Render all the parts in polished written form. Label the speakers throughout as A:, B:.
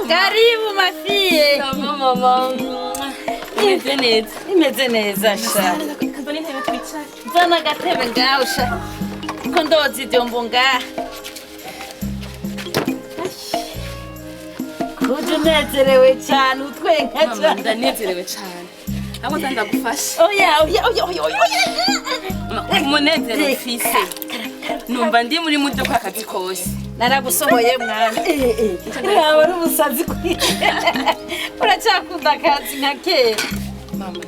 A: Karibu mafie.
B: Mama.
A: Imeze neza sha.
B: Kambani ntebe twicare.
A: Zana gatebe ngaho sha. Ko ndozi ivyombo ngaha. Kuja unezerewe cyane utwenka cyane.
B: Mama ndanezerewe cyane. Abo ndagufasha.
A: Oya.
B: Umunezero ufise. Numva ndi muri muto kwa kazi kose.
A: Naragusohoye mwana. Yawe ari umusazi kwi. Uracyakunda akazi nka kera.
B: Mama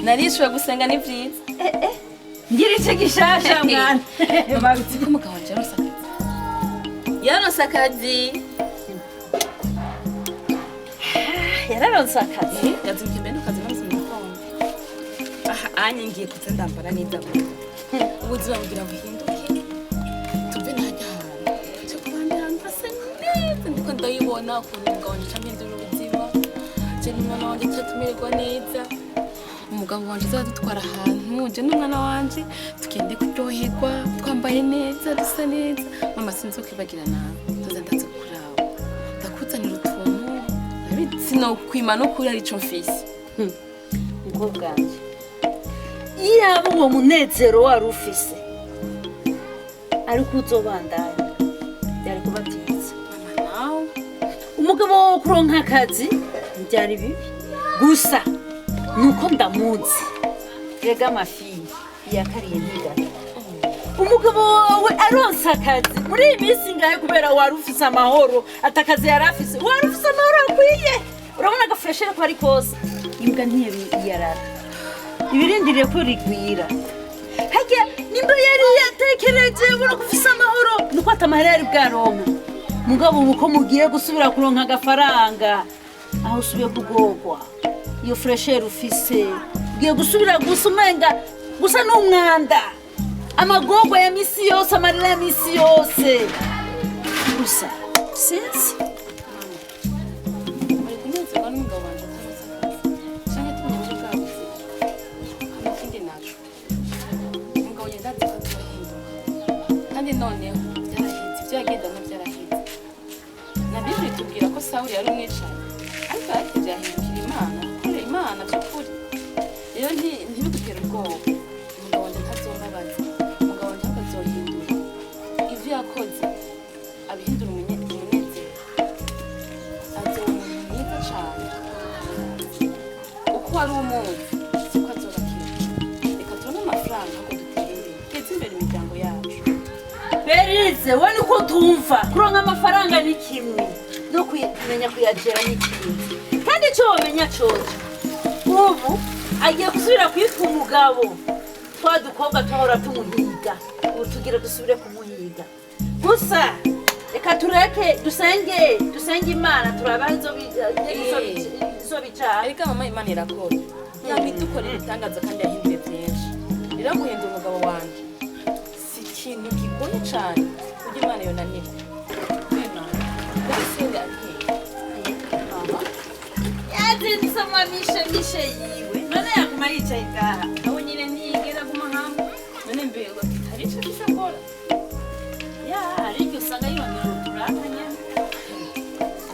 B: narishuwe gusenga ni vyiza.
A: Ngira ico gishasha mwana.
B: Babitse ko umugabo wanje yaronse akazi.
A: Yararonse akazi.
B: Yazimye mbere akazi namuze mu gitondo. Anye ngiye kuza ndambara neza. Ubuzima bugira buhinduke. Tuve najyana. Cyo kubandira mbase neza ndiko ndayibona ukuntu umugabo wanje campindura ubuzima. Je n'umwana wanje cyatumererwa neza. Umugabo wanje azadutwara ahantu je n'umwana wanje tugende kuryoherwa twambaye neza dusa neza. Mama sinzo kwibagirana tuza ndatse kuraba. Ndakuzanira utuntu. Sino kwimana ukuri ari cyo mfise.
A: Ngo bwanje. Iyaba uwo munezero wari ufise ariko uzobandanya byari kuba byiza.
B: Mama nawe
A: umugabo wo kuronka akazi byari bibi gusa nuko ndamuzi rega mafi yakariye ntiga umugabo wawe aronsa akazi muri iyi minsi ngahe kubera wari ufise amahoro atakazi yari afise wari ufise amahoro akwiye urabona agafreshere ko ari kose imbwa ntiyarara ibirindiriye ko rigwira hajya nimba yari yatekereje bura kufisa amahoro nuko atamahera yari bwaronka mugabo uko mugiye gusubira kuronka agafaranga aho usubiye kugogwa iyo freshere ufise ugiye gusubira gusumenga gusa n'umwanda amagogwa ya misi yose amarira ya misi yose gusa sinzi
B: none byarahitse byagenda no byarahitse nabyo tubwira ko Sawuli yari umwicanyi ariko ati byahindukira Imana kure Imana cyukuri rero ntibigutera ubwoba umugabo wanje ntazombabaza umugabo wanje akazohindura ivyo yakoze abihindura umunezero azomwiza cane uko wari umuzi siko azobakira reka tubone amafaranga ngo dutere imbere teze imbere imiryango yacu.
A: Berize wani ko tumva kuronka amafaranga ni kimwe no kumenya kuyagera ni kimwe kandi cyo wamenya cyoje ubu agiye gusubira kwitwa umugabo twadukobwa tuhora tumuhiga utugira dusubire kumuhiga gusa reka tureke dusenge Imana turabaho izo bicara
B: ariko mama Imana irakora yabidukora ibitangaza kandi yahinduye byinshi rero guhindura umugabo wanje ikintu kigoye cyane kugira Imana yonanirwa Imana ndasenga ati mama
A: yazinze mishe yiwe none yaguma yicaye ngaha
B: aho nyine ntiyigera guma hamwe none mbego hari icyo kishakora
A: ya hari icyo usanga yibonera uturaka nyene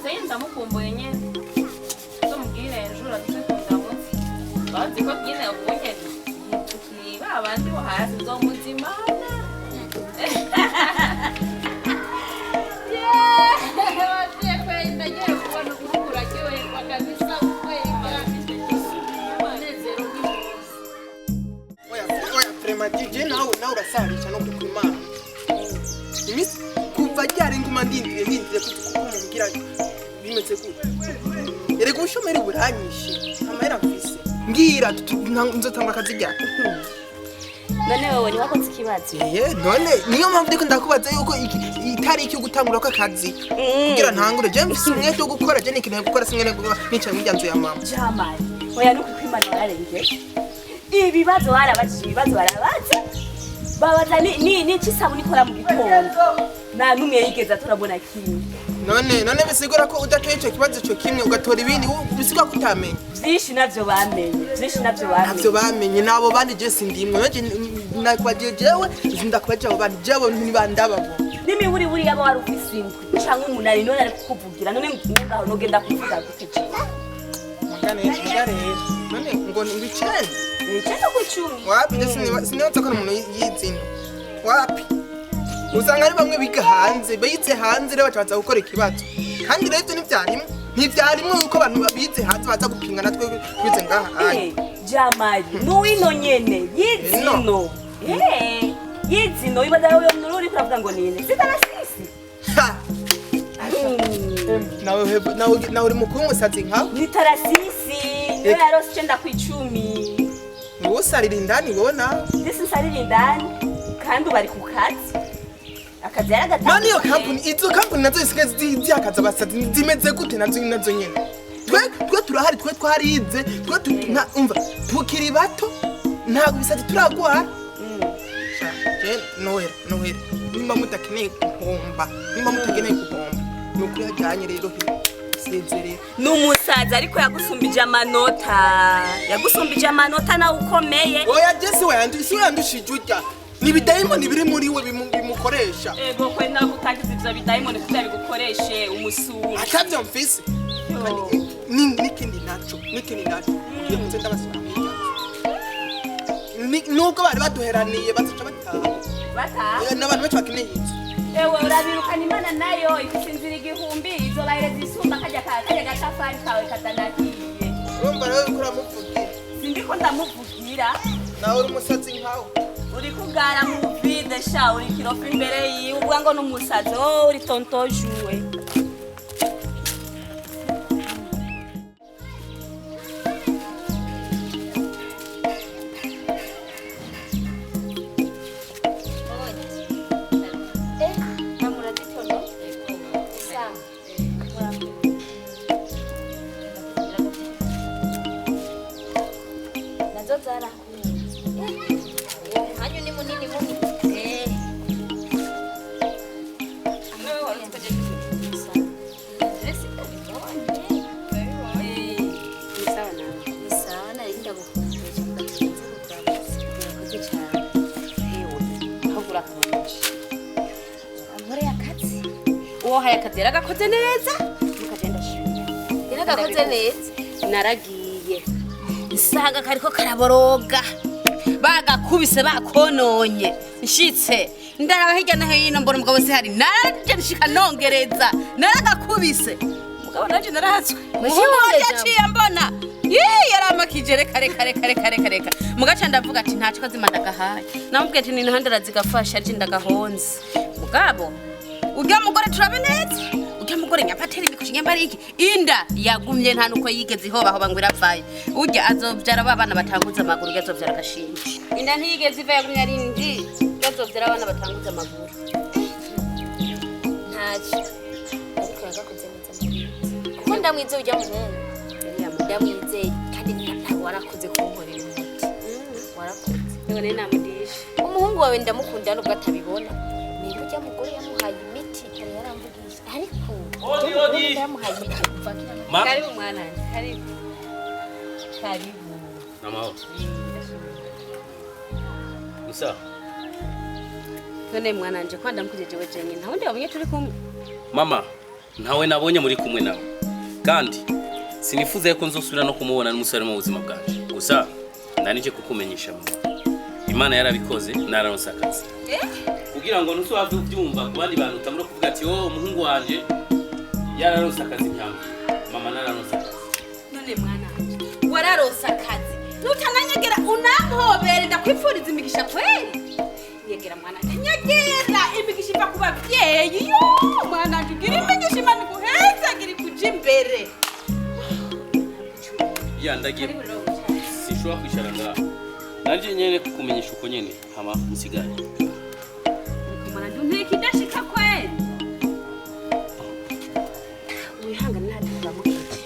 B: sasa ndamukumbuye nyene so mubwire ejo uragiye kundamutse bazi ko nyine ubonye tukiba abandi bo hasi zo muzima
C: Jije nawe urasarisha no kukwimana imisi kuva ryari nguma ndindire kukumubwira bimeze gute erega ubushomeri buranyishe amahera mfise mbwira nzotanga akazi ryari
B: none wowe ni wakoze ikibazo
C: none niyo mpamvu ndiko ndakubaza yuko itariki yo gutangura ko akazi kugira ntangure je mfise umwete wo gukora je n'ikintu yo gukora singene nicaye mu ryanzu ya mama
B: jamani oya nuko kwimana wararenge ibibazo barabajije ibibazo barabaza babaza ni cyisabuni ikora mu gitondo nta numwe yigeza turabona kimwe
C: none bisigura ko udatoye ico kibazo cyo kimwe ugatora ibindi bisigura kutamenya
B: byinshi navyo bamenye
C: nabo bandi je sindimwe nakwaje jewe ndakubaje abo bandi jewe ntibandababo
B: n'imiburi buri yaba wari ufise indwi canke umunani none ari kukuvugira none ngaho nogenda kuvuga gute
C: Magane none ngo ni bicene
B: nicyo kwicumi
C: wapi sinibaza ko umuntu yizina wapi usanga ari bamwe biga hanze bize hanze rero bacaza gukora ikibazo kandi rero ibyo ntibyarimo yuko abantu bize hanze baza gupinga natwe bize ngaha
B: Jamali nuwino nyene yizino yizino ibaza yo nururi kuravuga ngo nine sitana sisi
C: nawe uri mukuru w'umusatsi nkawe
B: ni tarasisi niyo yarose icenda kw'icumi
C: niwe usarira indani wowe nawe
B: ndetse nsarira indani kandi ubari ku kazi akazi yaragatanga
C: mani iyo kampuni izo kampuni nazo zisigaye zihakaza abasazi zimeze gute nazo nyene twe turahari twe twarize twe umva tukiri bato ntabwo bisazi turagwara nohera nimba mutakeneye guhomba nuko yajyanye rero sezere
B: n'umusaza ariko yagusumbije amanota nawe ukomeye
C: oya jesi wayandushije urya ni bidayimoni biri muri we bimukoresha
B: ego kwe ntabwo utagize ivyo bidayimoni kugira bigukoreshe umusuru
C: atavyo mfise n'ikindi naco ugiye muze ndabasura nuko bari baduheraniye bazaca bataha n'abantu benshi bakeneye inzu
B: ewe urabirukana imana nayo ifise inzira igihumbi izo bayire zisumba kajya gatafari kawe katanagiye
C: urumva rero uriko uramuvugira
B: sindiko ndamuvugira
C: nawe uri umusatsi nkawe
B: uri kugara mu vide sha uri kirofa imbere yiwe ubwa ngo n'umusazi uri tontojuwe Hayakadera gakoze neza mukagenda shimye gakoze neza naragiye isaga kariko karaboroga bagakubise bakononye nshitse ndaraga hirya no hino mbona umugabo se hari naraje nshika nongereza naragakubise umugabo naje narahatswe muhiwo yaciye mbona yaramakije reka mugaca ndavuga ati ntaco kazimana gahaye namubwiye ati ni ntandara zigafasha ari ndagahonze mugabo ujya mugore turabe neza ujya mugore nyapateri bikushye nyambariki inda yagumye nta nuko yigeze ihobaho bangwira vaye ujya azovyara abana batanguza amaguru yazovyara gashinji inda ntiyigeze iva yagumye ari ndi yazovyara abana batanguza amaguru
D: ntaje ariko yagakoze neza kuko ndamwize ujya muhungu ndamwizeye kandi ntabwo warakoze kunkorera umuti warakoze
B: none namudisha
D: umuhungu wawe ndamukunda nubwo atabibona niba ujya mugore yamuhaye imiti yaramvugisha ariko
E: odi
D: yamuhaye imiti
B: karibu mwana karibu
E: namahoro gusa
B: none mwana nje kwanda mukujejewe jenye nta wundi wabonye turi kumwe
E: mama ntawe nabonye muri kumwe nawe kandi sinifuza ko nzosubira no kumubona n'umusore mu buzima bwacu gusa ndanije kukumenyesha mama Imana yarabikoze nararonse akazi kugira ngo nusubave ubyumva ku bandi bantu utamura kuvuga ati umuhungu wanje yararonse akazi nyamwe mama nararonse akazi
B: none mwana wararonse akazi nutananyegera unampobere ndakwifuriza imigisha kweli yegera mwana nyegera imigisha iva ku bavyeyi yo mwana ngira imigisha Imana guheza gira kuja imbere
E: yandagiye sinshobora kwicara ngaho nanje nyene kukumenyesha uko nyene hama nsigaye
B: mwana nteke idashika kweli wihangana ntaduka mukije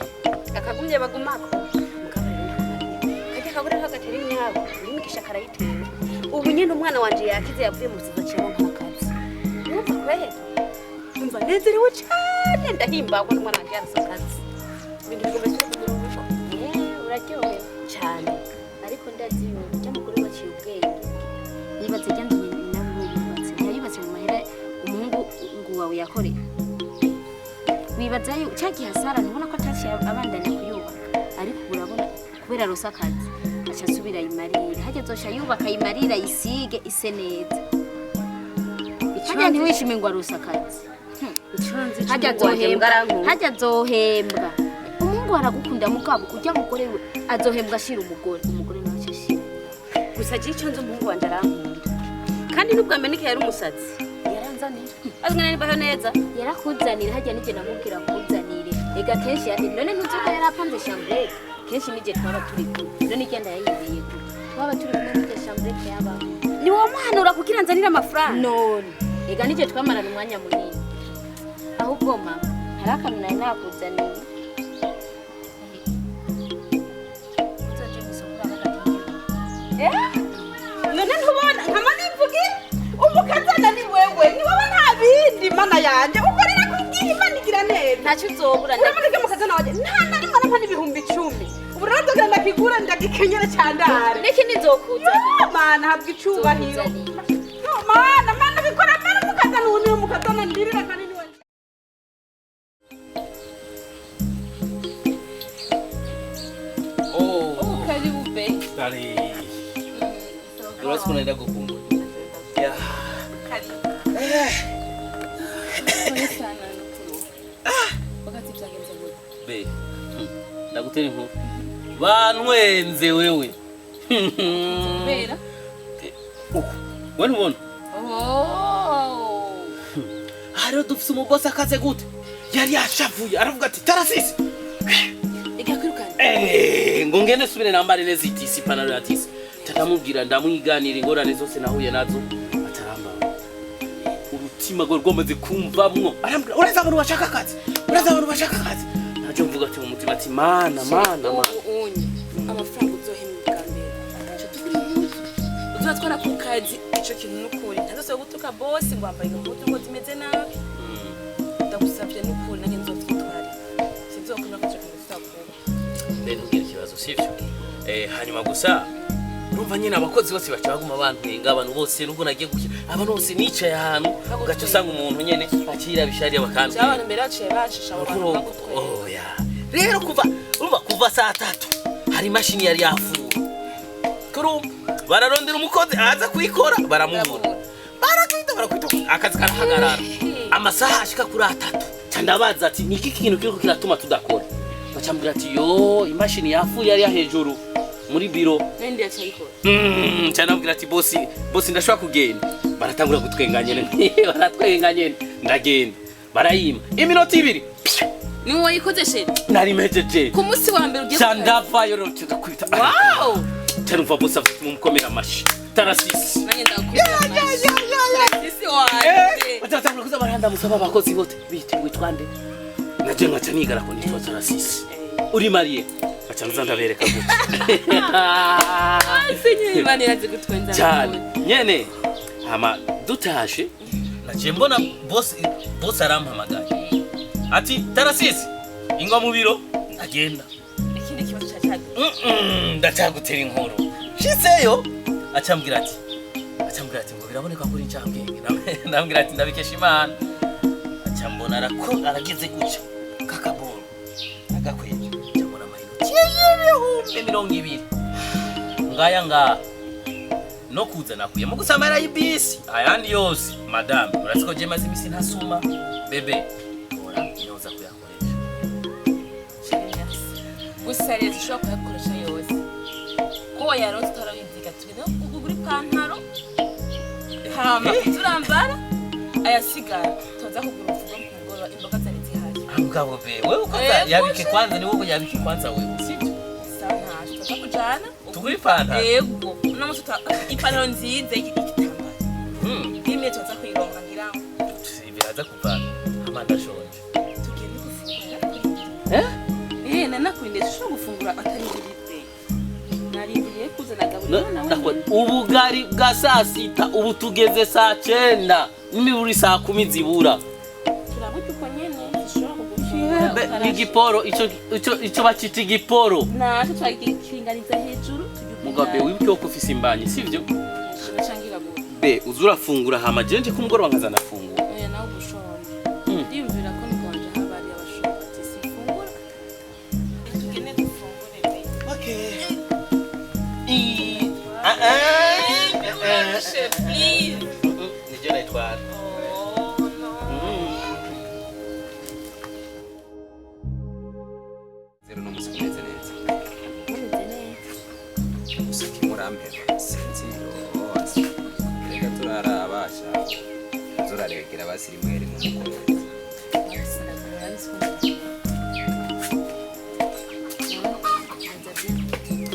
B: akagumye bagumako kagure hagatera imyabo imigisha karayitera ubu nyine umwana wanje yakize yavuye mu kiza cyo nkakazi numva kweli numva nezerewe cyane ndahimbagwa n'umwana wanje yarasakazi ibintu bigomba kuba
D: uraryohewe cyane ariko ndazi ujya mugore waciye ubwenge nibaze jya ndumye nawe yubatse yayibatse mu mahera umuhungu yikorera wibaza yuko cyagiye hasara ntubona ko ataciye abandanya kuyubaka ariko urabona kubera rosa akazi aca asubira yimarira hajya azosha yubaka yimarira isige ise neza hajya ntiwishime ngo arosa akazi hajya azohembwa umuhungu aragukunda mugabo ujya mugore we azohembwa ashira umugore nawe ashira
A: gusa je icyo nzi umuhungu wanje arankunda kandi nubwo ameneke yari umusazi
D: yaranzanira
A: azwana nibaho neza
D: yarakuzanira hajya nije namubwira kuzanire ega kenshi none ntuzuka yarapanze chambre kenshi nije twaba turi kumwe none igenda yayibeye twaba turi kumwe nije chambre yaba
A: ni wo muhanura kugira nzanira amafaranga
D: none ega nije twamarana umwanya munini ahubwo mama hari akantu nari nakuzaniye
A: none ntubona nkama nivugira umukazana ni wewe ni wowe nta bindi mana yanje ukorera kubwiye imana igira neza
D: ntacyo uzobura
A: ndamurike mukazana wanje nta na rimwe nampa n'ibihumbi 10 ubu rero ndogira ndakigura ndagikenyera cyandare
D: niki nizokuzanira
A: mana habwa icubahiro no mana bikora mana mukazana ubu niwe mukazana ndirira kandi ni wewe
B: karibu be
E: Kari. Urasi kunaenda kukumbwa. Ya.
B: sana nukuru wakati byagenze gute
E: Be. Ndagutera inkuru. Banwenze wewe.
B: bera
E: Wewe ubona?
B: oh
E: Hariho dufise umubosi akaze gute? Yari yashavuye aravuga ati tarasisi.
B: igakwirukana
E: Ngo ngene subire nambare neza itisi panaro yatisi. Tatamubwira ndamwiganira ingorane zose nahuye nazo ataramba. Urutima gwo rwamaze kumvamwo. Arambwira uraza abantu bashaka akazi. Naje mvuga ati mu mutima ati mana.
B: unye amafaranga uzohembwa mbere aje tukuye uzatwara ku kazi ico kintu n'ukuri ntazose gutuka boss ngo ambaye impuzu ngo zimeze nabi ndagusabye n'ukuri nanjye nzotwitwara sinzokunda kuja kumusaba
E: Ntugire ikibazo sivyo. Hanyuma gusa urumva nyine abakozi bose baca baguma bantwenga abantu bose nubwo nagiye gukira abantu bose nicaye ahantu ugaca usanga umuntu nyene akira bishariye bakambye
B: abantu mbere yaciye bashisha abantu bagutwara
E: oya rero kuva saa 3 hari imashini yari yafuwe kurumva bararondera umukozi aza kuyikora baramubura barakwita akazi karahagarara amasaha ashika kuri 3 candabaza ati niki kintu kiriko kiratuma tudakora bacambira ati yo imashini yafuye yari hejuru muri biro
B: nende yacayikora
E: canabwira ati bosi ndashobora kugenda baratangura gutwenganya baratwenganya ndagenda barayima iminota 2
B: ni wowe yikozeshe
E: nari mejeje
B: ku munsi wa mbere ugiye
E: candavayo rero tudakwita
B: wow
E: cyarumva bosi afite umukomera amashi tarasisi
B: nanjye ndakubwira tarasisi waje
E: batatangura kuza baranda musaba abakozi bote bitwe twande naje ngaca nigara ko nitwa tarasisi uri mariye acanza ndabereka gute
B: sinye imana irazi gutwenza
E: cyane nyene hama dutashe naje mbona bosi arampamagaye ati tarasisi ingwa mu biro agenda
B: ikindi kibazo cyacaga
E: ndacagutera inkuru shiseyo acambwira ati ngo biraboneka kuri ncambwenge ndambwira ati ndabikesha imana acambona arageze guca kakaboro agakweje cyambona amahino 220 ngaya no kuza nakuye mu gusamara y'ibisi ayandi yose madame urasiko je maze imisi ntasuma bebe ora yoza kuyakoresha
B: gusa rero ushobora kuyakoresha yose ko yaronse turabiziga tugenda kugura ipantaro hama turambara ayasigara toza kugura ufugo mukugora imboga zari zihari
E: mugabo be wewe uko yabike kwanza ni wowe yabike kwanza wewe sibyo
B: sana toza kujana
E: tugura ipantaro
B: yego no musuta ipantaro nziza y'igitambaro bimwe toza kuyironka ngirango
E: biraza kuvana amanda shonje
B: tugende gufungura nanakurinde ushobora gufungura atari ibiribwe narindiriye kuzana gaburo
E: ubugari bwa saa 6 ubu tugeze saa 9 n'iburi saa 10 zibura
B: turabuta uko nyene zishobora kugufungura
E: igiporo ico bacita igiporo
B: naco twagikinganiza hejuru
E: mugabe wibuke ko ufise imbanyi sivyo
B: changira gute
E: be uzurafungura hama jenje kumugoroba nkazana fungura
B: nawe gushona chef please
E: nijyo nayitwara zero no musi kumeze neza usiki murampera sinzi reka turara abasha zuraregera basiri mwere mu mukomezi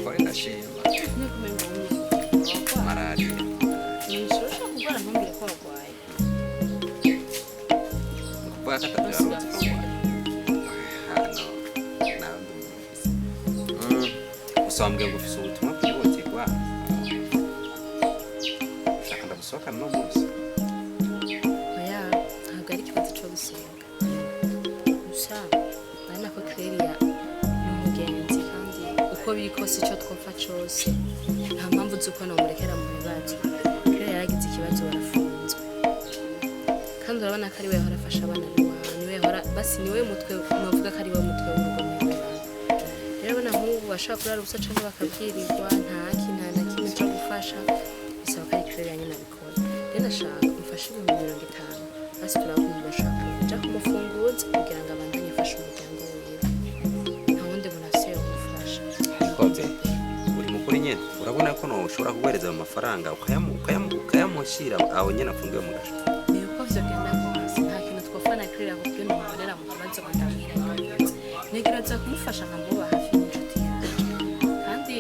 E: kore ndashima malaria kuba katatu usambwe ngo ufise ubutumwa bwihutirwa ushaka ndagusohoka no munsi
F: oya ntabwo ari ikibazo cyo gusenga gusa ari nako Claire n'umugenzi kandi uko biri kose icyo twumva cyose nta mpamvu z'uko namurekera mu bibazo Claire yaragize ikibazo barafunzwe kandi urabona ko ari we yahora afasha abana niwe yahora basi niwe mutwe navuga ko ari we mutwe w'urugo rero na nk'ubu bashaka kurara ubusa cyangwa bakabwirirwa nta na kimwe cyo gufasha bisaba ko ari Claire yanyine abikora rero ndashaka umfashe 50,000 basi turakumva bashaka kujya kumufunguza kugira ngo abandanye afashe umuryango wiwe nta wundi muntu asiye kumufasha
E: koze uri mukuri nyene urabona ko no ushobora kuguhereza ayo mafaranga ukayamushyira aho nyene afungiwe mu gasho
F: ni uko vyogenda kose nta kintu twofana Claire kuko ntumurera mu kabazo bandamira negereza kumufasha nkamuba hafi n'inshuti yawe kandi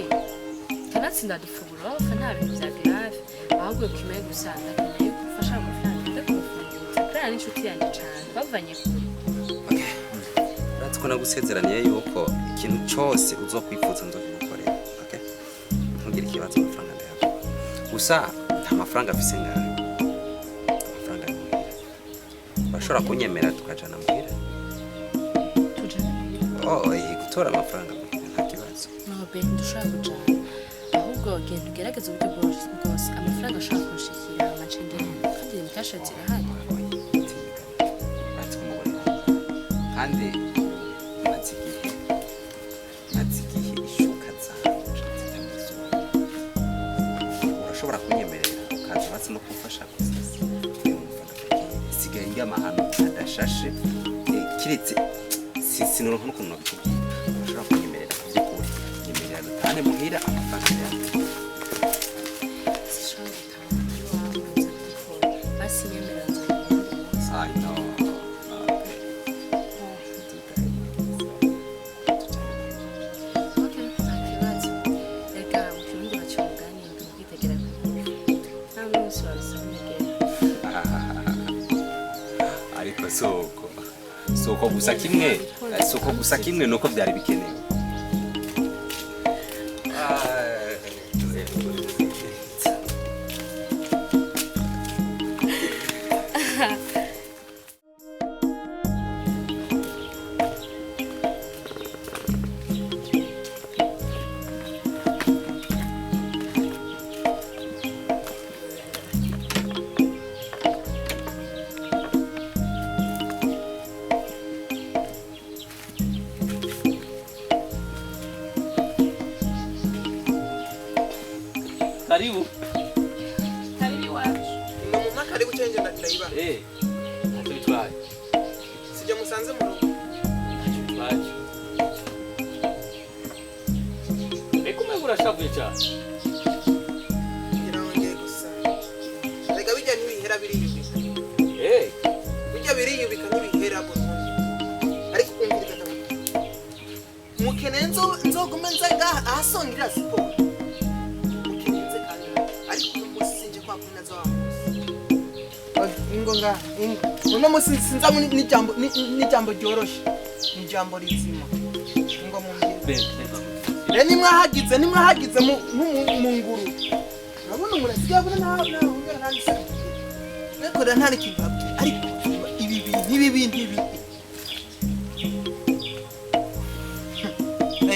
F: kanatsinda dufuburo fa nta bintu bya grave ahubwo kimeye gusanga kandi gufasha amafaranga ndakufunguza Claire n'inshuti yanjye cyane bavanye kure
E: uratse ko nagusezeraniye yuko ikintu cyose uzokwifuza nzokugukorera okay ntugire ikibazo amafaranga ndayaguha gusa nta mafaranga afise ngaho amafaranga ari muhira bashobora kunyemera tukajana muhira gutora amafaranga nta kibazo
F: no be ndushaka kujana ahubwo genda ugerageze uburyo bwose amafaranga ashobora kunshikira amacengere kandi mutashatse ahari
E: kandi natsigihe ishuka zawe urashobora kunyemerera ukaza batse no kumfasha kuzisa isigaye njyama ahantu hadashashe kiretse sinuronka n'ukuntu nabikubwira urashobora kunyemerera by'ukuri nyemerera dutane muhira amafaranga yawe
F: basi nyemerera
E: I know. Ariko soko gusa kimwe nuko byari bikenewe Karibu
C: wacu mama karibu cenge ndayiba
E: ntacyo bitwaye
C: sijya musanze mu rugo
E: ntacyo reka umenga urashavuye cyane
C: ngirawongeye gusa reka bijya ntibihera biriyubika bijya biriyubika ntibihera burundu ariko kumvira mukene nzogume nza ngaha ahasongera siporo ingo nga uno musi sinzamu n'ijambo ryoroshe n'ijambo rizima ingo mumbire nimwahagize mu nguru urabona umuntu asigaye abona naho ngera nandise nekorera nta n'ikintu babwira ariko ibi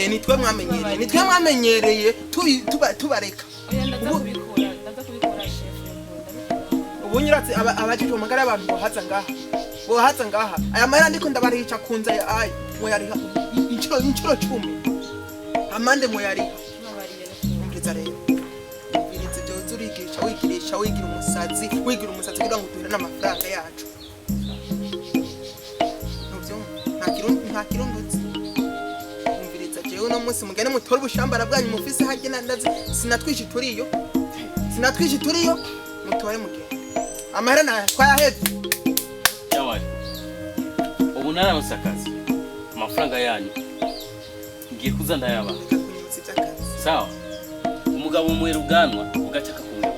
C: nitwe mwamenyereye tubareka ubu nyiratse abajije umugara abantu bohaza ngaha aya mahera ndiko ndabarihica kunza ay moyariha inchiro 10 amande moyariha umviriza rero birize byo zurigisha wikirisha wihisha wigira umusazi kugira ngo duhere n'amafaranga yacu nta kirundutse umviriza jewe uno munsi mugende mutore ubushambara bwanyu mufise harya nandazi sinatwishe turiyo mutore mugende amahera nayo twayaheze
E: Jamari ubu nararonse akazi amafaranga yanyu ngiye kuza ndayaba sawa umugabo umwera ubwanwa ugacaka kumwe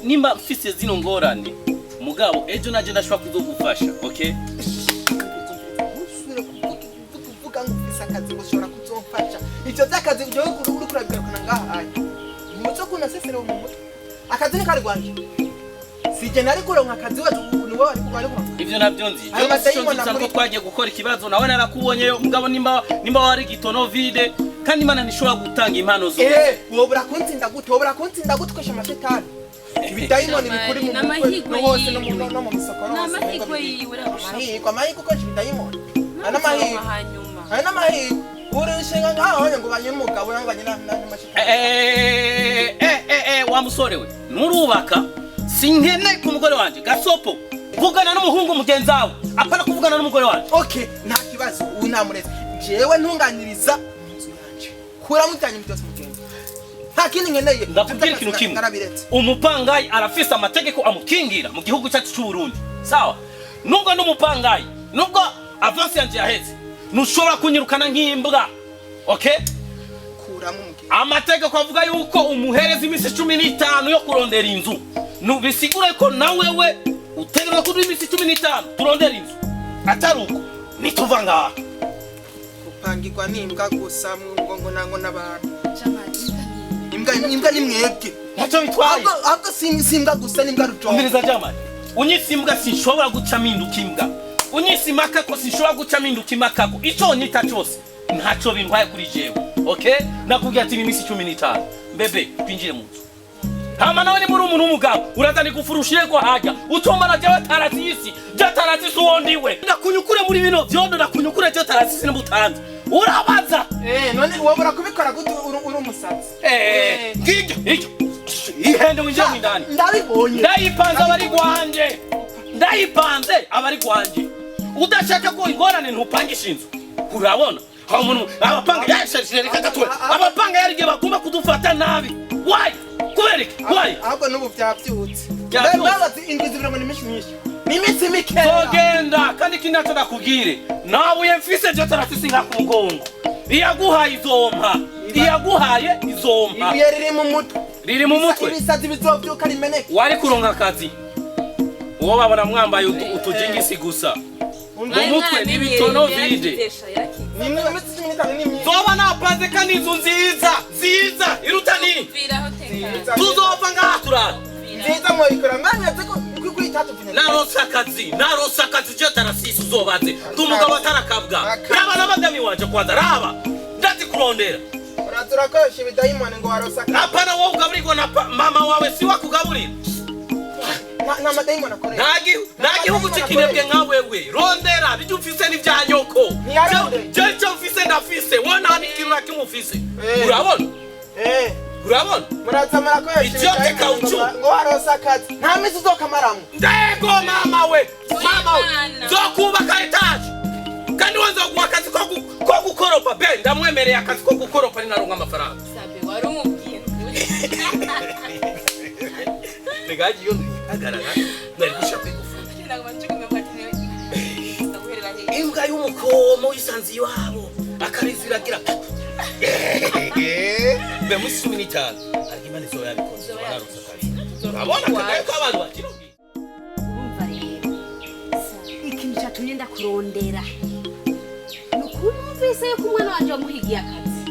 E: nimba mfise zino ngorane mugabo ejo naje ndashobora kuzogufasha okay
C: kuvuga ngo ufise akazi ngo ushobora kuzomfasha ivyo vy'akazi jewe uri kurabigana ngaha umuco kunasesera mu mutwe akazi ni kari gwanje sije nari kuronka akazi wacu niwe wari kuronka
E: ivyo navyo nzi ko twagiye gukora ikibazo nawe narakubonyeyo mugabo nimba wari gitono vide kandi Imana nishobora gutanga impano zo
C: wowe urakuntsinda gute kwesha amashetani ibidayimoni bikuri mu mutwe hose no mu misokoro
B: n'amahirwe yiwe
C: amahirwe ukoresha ibidayimoni n'amahirwe urushinga ngaho ngo banye umugabo ngo banye n'amashetani
E: wa musore we nurubaka sinkene ku mugore wanje gasopo vugana n'umuhungu mugenzi wawe apana kuvugana n'umugore wanje
C: okay nta kibazo ubu ntamureze jewe ntunganiriza kuramutanye byose mugenzi nta kindi nkeneye
E: ndakubwira ikintu kimwe umupangayi arafise amategeko amukingira mu gihugu cyacu cy'u Burundi sawa nubwo n'umupangayi nubwo avance yanje yaheze nushobora kunyirukana nk'imbwa okay
C: kuramo mugenzi
E: amategeko avuga yuko umuhereza imisi 15 yo kurondera inzu nubisigura ko nawe we utegerezwa kuri imisi 15 turondera inzu ataruko nituva ngaha
C: upangirwa n'imbwa gusa ngo nango n'abantu imbwa ni mwebwe
E: ntacyo bitwaye
C: ahubwo simbwa gusa n'imbwa rujo
E: umviriza Jamari unyisimbwa sinshobora guca minduka imbwa unyisimaka ko sinshobora guca minduka imakako ico nyita cyose ntacyo bintwaye kuri jewe okay nakubwiye ati imisi 15 bebe twinjire mu nzu hama nawe ni muri umuntu w'umugabo urazani gufurushire ko hajya utombana jewe taratisi jataratisi wondiwe ndakunyukure muri bino vyondo ndakunyukure je taratisi n'umutanzi urabaza
C: none wabura kubikora gute uri umusazi
E: ngijyo ihende winjira mu ndani
C: ndabibonye
E: ndayipanze abari gwanje udashaka ko ingorane ntupangisha inzu urabona ha umuntu abapanga yashashije reka gatura abapanga yarige bagomba kudufata nabi why kubereke why
C: ahubwo n'ubu byabyutse babazi indwi zibirango n'iminsi mike
E: zogenda kandi kinacho nakubwire nawe yemfise je taratisi ngakungongo iyaguhaye izompa
C: ibuye riri mu mutwe ibisazi bizovyuka rimeneke
E: wari kuronka akazi uwo babona mwambaye utujingisi gusa umutwe n'ibitono vide zoba napanze kandi inzu nziza iruta nini tuzova ngaha turara
C: nziza mwoyikora mwanyatse ko kwitatu
E: naronse akazi je tarasisi uzobaze ndumugabo atarakabwa raba n'abagami wanje kwanza raba ndati kurondera
C: turakoresha ibidayimoni ngo warosa
E: apana wowe ugaburirwa na mama wawe si wakugaburira
C: nta madayimoni akorera
E: nta gihugu cy'ikinebwe nka wewe rondera bijya ufise n'ibya nyoko jeje ufise ndafise wona n'ikintu na kimwe ufise urabona
C: muraza murakoresha
E: ibidayimoni
C: ngo warosa akazi nta misi uzokamaramo
E: ndego mama we zokubaka etaje kandi wanza guha akazi ko gukoropa be ndamwemereye akazi ko gukoropa ni naronka amafaranga
B: sabe wari umubwiye
E: Legaji yo agarara nari gushaka igufuna imbwa y'umukomo isanzi iwabo akariziragira be musi 15 arigimane zo yabikoze bararusa kazi urabona ko abantu bakirugi
D: urumva rero ikintu cyatumye ndakurondera nukumvise yuko umwana wanje wamuhigiye akazi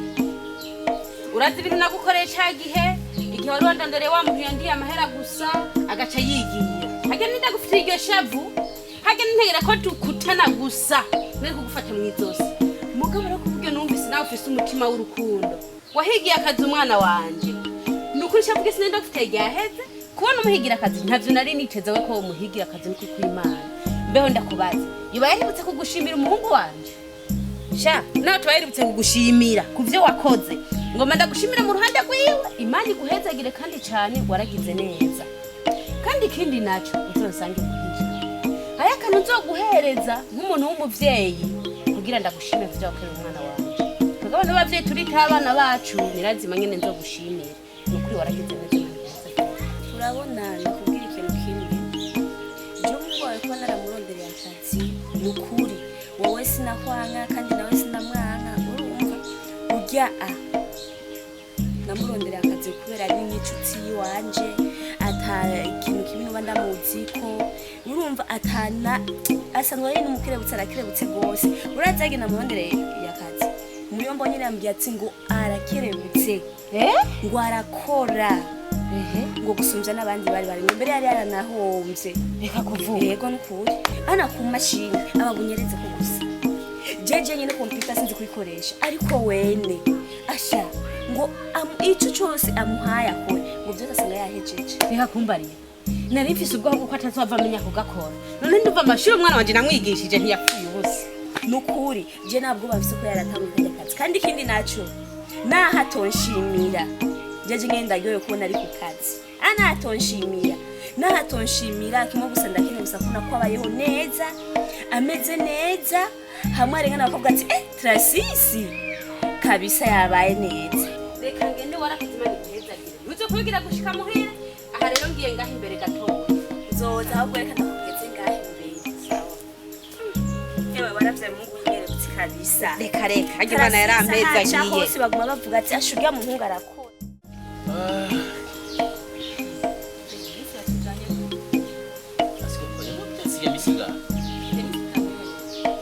D: urazi ibintu nagukoreye cya gihe igihe wari wandondoreye wa muntu yandiye amahera gusa agaca yigira hage ndagufitiye iryo shavu hage ntegera ko tukutana gusa nari kugufata mu izosi mugabo rero kuvuga numvise nawe ufise umutima w'urukundo wahigiye akazi umwana wanje nukuri shavuga sinenda gufitiye yaheze kubona umuhigira akazi ntavyo nari niteze we ko umuhigira akazi niko kw'Imana mbeho ndakubaza yuba yaributse kugushimira umuhungu wanje sha nawe twaheributse kugushimira kuvyo wakoze ngoma ndagushimira mu ruhande rwiwe Imana iguhezagire kandi cyane waragize neza
G: kandi ikindi naco uzosange kuhije hari akantu uzoguhereza nk'umuntu w'umuvyeyi kugira ndagushime kuvyo wakorera umwana wanje twebwe abantu b'abavyeyi turiko abana bacu nirazima nyene nzogushimira ni ukuri waragize neza
D: urabona nakubwira ikintu kimwe jumboye ko naramurondereye akazi ni ukuri wowe sinakwanga kandi nawe sinamwanga urumva urya namurondereye akazi kubera ari n'inshuti yiwanje ata ikintu kibi nuba ndamuziko urumva atana asanzwe ari n'umukerebutse arakerebutse gose urazaga namurondereye akazi muri mbonye yambwiye ati ngo arakerebutse ngo arakora ngo gusumvya n'abandi bari mbere yari yaranahomvye reka kuvuga yego n'ukuri ana ku mashini ababunyereze ko gusa jeje nyine computer sinzi kuyikoresha ariko wene asha ngo ico cyose amuhaye akore ngo byose asanga yahejeje
G: reka kumbariye nari mfise ubwoko ko atazova amenya kugakora none ndumva amashuri umwana wanje namwigishije ntiyapfuye ubusa
D: nukuri je nabwo bafise ko yaratanguye akazi kandi ikindi naco nahatonshimira jeje ngenda ryoyo kubona ari ku kazi nahatonshimira kimwe gusa ndakene gusa kuna ko abayeho neza ameze neza hamwe arengana bakobwa ati Trasisi kabisa yabaye neza
G: reka ngende warakizimana igihezagire uzo kubigira gushika muhira aha rero ngiye ngaho imbere gato
D: nzoza ahubwo reka ndakugeze ngaho imbere sawa yewe waravye mungu nyeretse kabisa
G: reka ajye bana yarameza
D: ngiye hose baguma bavuga ati ashuga muhungu arakora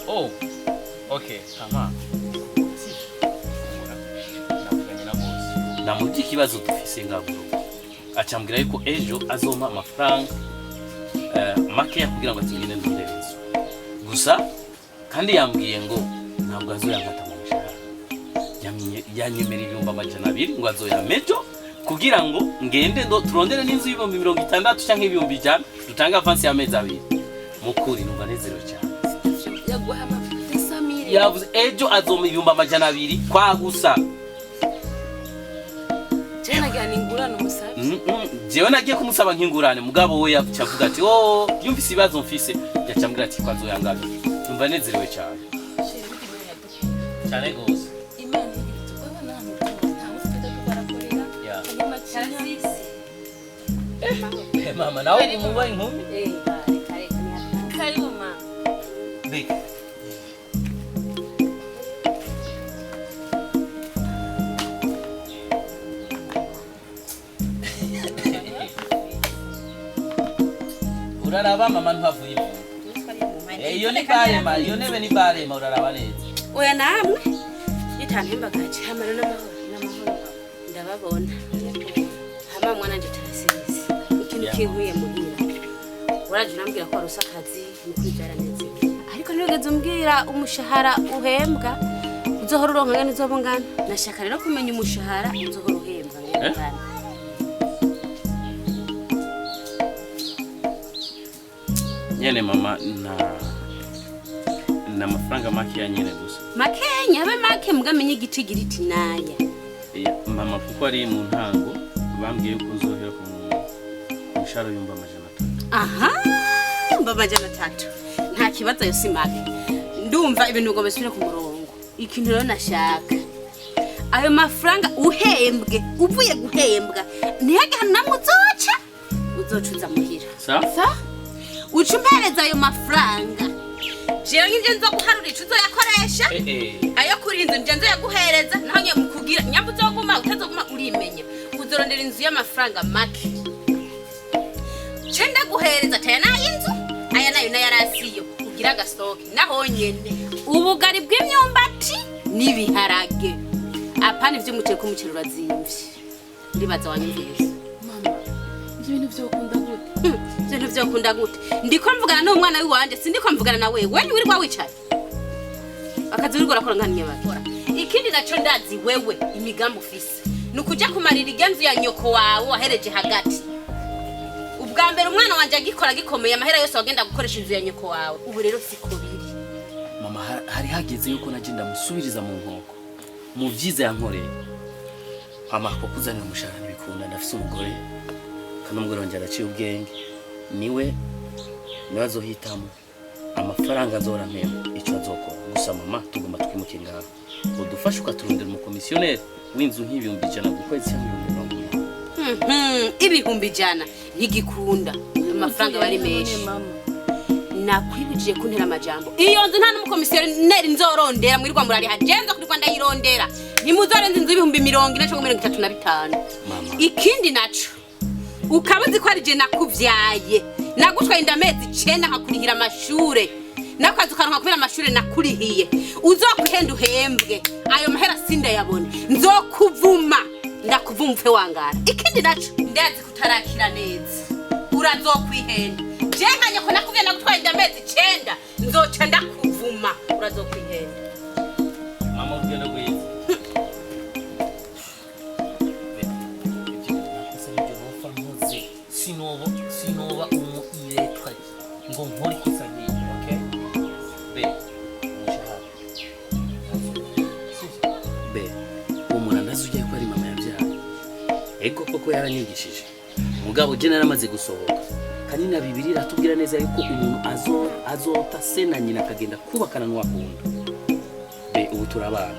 E: Oh, okay, aha. Namubye ikibazo dufise ngaburo. Acambwira yuko ejo azoma amafaranga make kugira ngo atingene ndurerezo. Gusa kandi yambwiye ngo ntabwo azoyankata mu mushahara. Yanyemera ibihumbi 200 ngo azoyamejo kugira ngo ngende ndo turondere n'inzu y'ibihumbi 60 canke ibihumbi 100 dutanga avance y'amezi 2. Mukuri numva nezerewe cyane. Yavuze ejo azoma ibihumbi 200 kwa gusa.
B: Jena gani ngurana umusabi?
E: Jewe nagiye kumusaba nkingurane mugabo we yavuga ati oh yumvise ibibazo mfise yacambwira ati kwazo yangaga. Numva nezerewe cyane. Cyane gose.
B: Imana igituko abana nta musifite ko barakorera. Hanyuma cyane.
E: Mama nawe umuba inkumi?
B: Karibu mama.
E: Beka. Uraraba mama ntavuye. Iyo ni barema, iyo nebe ni barema uraraba neza.
G: Oya namwe itantemba gace hamara n'amahoro ndababona hama mwana nje Trasisi ikintu kihuye muhira waraje nambwira ko arusa akazi mukwijara neza ariko nigeze umbwira umushahara uhembwa uzohora uronka ngene uzobungana nashaka rero kumenya umushahara uzohora uhembwa ngene
E: nyene mama na mafaranga make ya nyene gusa
G: makenya abe make mugamenye igicigiriti naya
E: mama kuko ari mu ntango bambwiye ko uzohera ku mushahara y'umba 300.
G: Aha mba 300 nta kibazo yo simake ndumva ibintu ngo besubire ku murongo ikintu rero nashaka ayo mafaranga uhembwe uvuye guhembwa ntiyage hanamwe uzocuza muhira
E: sa
G: ucumpereza ayo mafaranga jewe nje nzo guharura icuzo yakoresha ayo kurinda nje nzo yaguhereza naho nye mukugira nyambu zoguma utazoguma urimenya kuzorondera inzu y'amafaranga make cenda guhereza taya n'inzu aya nayo yarasiyo kugira gastoke naho nyene ubugari bw'imyumbati n'ibiharage apana ivyo muteye ko mucero urazimvye ndibaza wanyumvise
B: mama ibintu vyokunda gute
G: ibintu vyokunda gute ndiko mvugana n'umwana wiwanje sindiko mvugana na wewe wenye uri kwa wicaye akazi uri gorakora nkaniye bakora ikindi naco ndazi wewe imigambo ufise nukuja kumarira igenzu ya nyoko wawe wahereje hagati ubwa mbere umwana wanje agikora gikomeye amahera yose wagenda gukoresha inzu ya nyoko wawe ubu rero siko biri
E: mama hari hageze yuko nagenda musubiriza mu nkoko mu vyiza yankoreye mama ko kuzanira umushahara n'ibikunda ndafise umugore kandi umugore wanje araciye ubwenge niwe azohitamo amafaranga azora mpemba icyo azokora. Gusa mama tugomba twimukira ngaho udufashe ukaturondera umukomisiyoneri w'inzu nk'ibihumbi 100 ku kwezi cyangwa 100.
G: Ibihumbi 100 ntigikunda amafaranga bari menshi. Nakwibujije kuntera amajambo iyo nzu nta n'umukomisiyoneri nzorondera mwirirwa murari hajenza kuri Rwanda yirondera nimuzorenza inzu ibihumbi 40 cyangwa 35. Ikindi naco ukabuzi ko ari je nakuvyaye nagutwaye indamezi 9 nkakurihira amashure nakazi ukaronka kubera amashure nakurihiye uzokwihenda uhembwe ayo mahera sinda yabone nzokuvuma ndakuvumve wangara. Ikindi naco ndazi kutarakira neza urazokwihenda jenganye ko nakuvye nagutwaye indamezi 9 nzoca ndakuvuma urazokwihenda.
E: Mama ugenda gwiza sinoba iretwa ngo nkore kosa nk'iryo, okay? Be umuntu ndazi ugiye ko ari mama yabyaye ego koko yaranyigishije mugabo je naramaze gusohoka kandi na Bibiliya iratubwira neza yuko umuntu azota se na nyina akagenda kubakana n'uwakunda. Be ubu turabana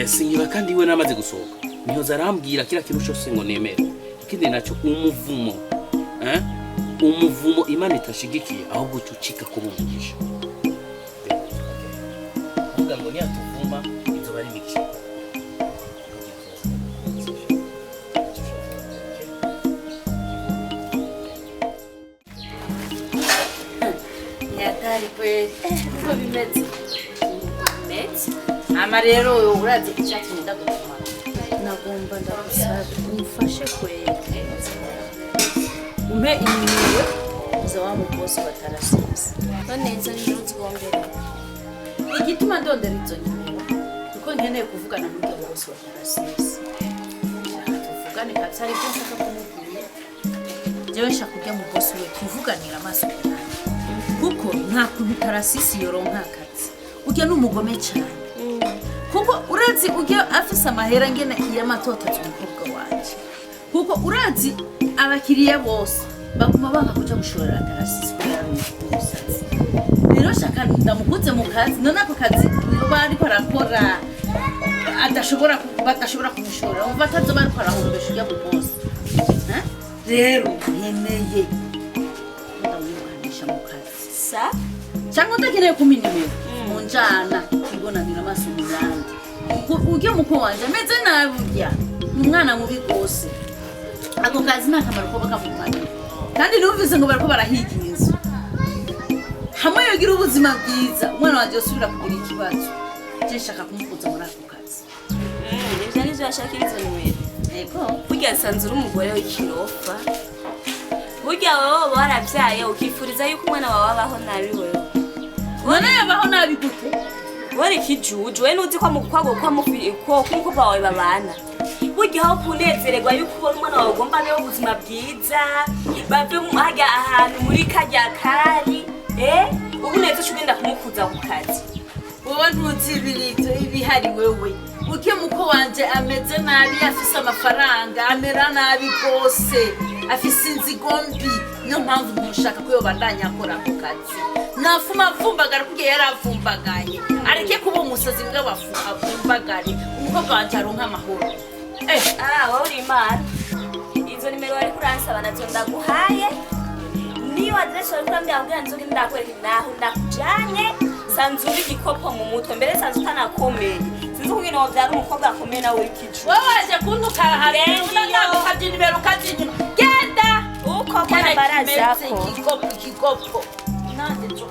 E: sinyiba kandi we naramaze gusohoka niho zarambwira kila kintu cyose ngo nemere. Ikindi naco umuvumo Imana itashigikiye ahubwo cucika kubumugisha. Vuga ngo ni atuvuma izo bari migisha.
A: Yatari kweli uko bimeze ama rero urazi icyatsi ndagutuma
F: nagomba ndagusaba umfashe kweke
A: umpe imwe za wa mukozi batarasize
F: neza n'uruzi wongera
A: igituma ndondera izo nyine kuko nkeneye kuvugana n'umugabo wose batarasize tuvugane kabisa ari byo nshaka kumubwira jewe nshaka kujya mu boss we tuvuganira amaso yanjye kuko nta kuntu tarasisi yoronka akazi ujya n'umugome cyane kuko urazi ujya afise amahera ngena iy'amatota y'umukobwa wanje kuko urazi abakiriya bose baguma banga kuja gushorera tarasisi kubera umusatsi. Rero shaka ndamukuze mu kazi none ako kazi bari barakora badashobora kumushorera umva atazo bari barahombesha ujya mu boss rero nkeneye ndamwibanisha mu kazi
D: sa
A: cyangwa ndakeneye kuminimira mu njana ibonanira amaso muzana ujye muko wanje ameze nabi urya umwana mubi gose ako kazi nakamaro ko bakamumara kandi numvise ngo bariko barahiga inzu hamwe yogira ubuzima bwiza umwana wanje yosubira kugira ikibazo je shaka kumukuza muri ako kazi
D: ivyo nivyo yashakira izo nimero
A: ego
D: burya sanzura umugore w'ikirofa burya wowe waravyaye ukifuriza yuko umwana wawe abaho nabi wewe
A: none yabaho nabi gute
D: wari kijuju we nuzi ko mukwago ko kumukobwa wawe babana burya aho kunezererwa yuko ubona umwana wawe ugomba nawe ubuzima bwiza bave hajya ahantu muri kajya kari ubu neza ugenda kumukuza ku kazi
A: wowe ntuzi ibihari wewe uke muko wanje ameze nabi afise amafaranga amera nabi gose afise inzigo mbi niyo mpamvu ntushaka ko yobandanya akora ako kazi nafuma vumbagara kugiye yaravumbagaye areke kuba umusazi mbwa bavumbagare umukobwa wanje aronka amahoro
D: wowe uri imana izo nimero wari kuransaba nazo ndaguhaye niyo adresse wari kurambya kugira nzoge ndakwereka naho ndakujanye sanzura igikopo mu mutwe mbere sanzu utanakomeye sinzi kugira ngo byari umukobwa akomeye nawe w'ikiju
A: wowe waje kuntukara harenga ndagufata nimero kazinyuma genda
D: uko kana baraza ko
A: igikopo nande nzo